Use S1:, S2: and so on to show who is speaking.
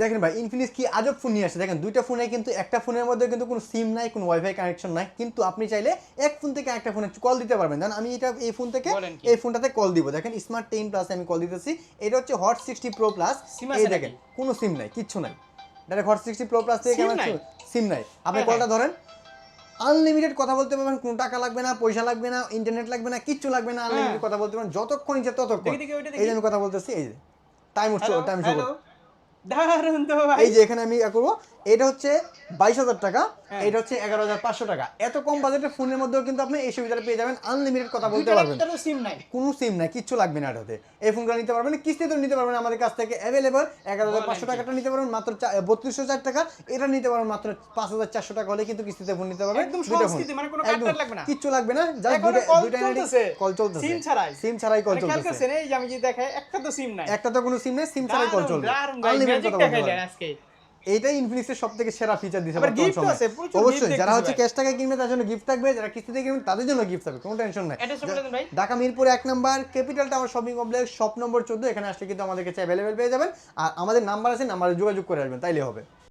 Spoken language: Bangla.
S1: দেখেন ভাই ইনফিনিক্স কি আজব ফোন নিয়ে আসছে। দেখেন দুইটা ফোনে কিন্তু একটা ফোনের মধ্যে কিন্তু কোনো সিম নাই, কোনো ওয়াইফাই কানেকশন নাই, কিন্তু আপনি চাইলে এক ফোন থেকে একটা ফোনে কল দিতে পারবেন। দেন আমি এটা এই ফোন থেকে
S2: বলেন কি?
S1: এই ফোনটাতে কল দিব। দেখেন স্মার্ট 10 প্লাস আমি কল দিতেছি। এটা হচ্ছে হট 60 প্রো প্লাস।
S2: সিম
S1: এই
S2: আছে
S1: দেখেন
S2: নাকি?
S1: কোনো সিম নাই, কিচ্ছু নাই। ডাইরেক্ট হট 60 প্রো প্লাস থেকে
S2: সিম নাই?
S1: সিম নাই। আপনি
S2: হ্যাঁ,
S1: কলটা
S2: হ্যাঁ।
S1: ধরেন, আনলিমিটেড কথা বলতে পারবেন, কোনো টাকা লাগবে না, পয়সা লাগবে না, ইন্টারনেট লাগবে না, কিচ্ছু লাগবে না,
S2: হ্যাঁ।
S1: আনলিমিটেড কথা বলতে পারবেন যতক্ষণ ইচ্ছা ততক্ষণ।
S2: দেখি, দেখি, ওইটা
S1: এই যে
S2: দেখি।
S1: আমি কথা বলতেছি, এই যে time
S2: hello,
S1: time show
S2: hello. দারুণ তো ভাই।
S1: এই যে এখানে আমি করবো। এটা হচ্ছে 22,000 টাকা,
S2: হ্যাঁ।
S1: এটা হচ্ছে 11,500 টাকা। এত কম বাজেটের ফোনের মধ্যেও কিন্তু আপনি এই সুবিধাটা পেয়ে যাবেন, আনলিমিটেড কথা বলতে
S2: দুইটার
S1: পারবেন,
S2: একটারও সিম নাই।
S1: কোনো সিম নাই, কিচ্ছু লাগবে না এটাতে। এই ফোনগুলো নিতে পারবেন, কিস্তিতে নিতে পারবেন আমাদের কাছ থেকে অ্যাভেলেবল। 11,500 টাকাটা নিতে পারবেন মাত্র 3204 টাকা, এটা নিতে পারবেন মাত্র 5,400 টাকা হলে কিন্তু কিস্তিতে ফোন নিতে পারবেন।
S2: একদম
S1: দুইটা
S2: সহজ
S1: ফোন,
S2: কিস্তি, মানে কোনো
S1: একদম
S2: কাটটার লাগবে না।
S1: কিচ্ছু লাগবে না, জাস্ট
S2: এখনো কল
S1: দুইটা
S2: চলতেছে।
S1: কল চলতেছে,
S2: সিম ছাড়াই।
S1: সিম ছাড়াই কল
S2: মানে খেয়াল
S1: চলতেছে।
S2: করছেন, এই যে আমি যে দেখাই, একটা তো সিম নাই।
S1: একটা তো কোনো সিম নেই, সিম ছাড়াই কল
S2: দারুণ,
S1: চলবে,
S2: দারুণ ভাই,
S1: আনলিমিটেড
S2: ম্যাজিক
S1: কথা বলতে
S2: দেখাইলেন
S1: পারবেন।
S2: আজকে।
S1: এইটাই ইনফিনিক্সের সবথেকে সেরা ফিচার দিছে
S2: আবার
S1: বর্তমান
S2: gift
S1: সময়ে।
S2: আছে, প্রচুর gift
S1: অবশ্যই যারা
S2: দেখতেছি
S1: হচ্ছে
S2: ভাই।
S1: ক্যাশ টাকায় কিনবে তার জন্য গিফট থাকবে, যারা কিস্তিতে কিনবে তাদের জন্য গিফট থাকবে, কোনো টেনশন নাই।
S2: অ্যাড্রেসটা বলে দেন ভাই।
S1: Dhaka Mirpur 1 number capital tower shopping complex, shop number 14। এখানে আসলে কিন্তু আমাদের কাছে অ্যাভেলেবেল পেয়ে যাবেন। আর আমাদের নাম্বার আছে, নাম্বারে যোগাযোগ করে আসবেন, তাইলে হবে।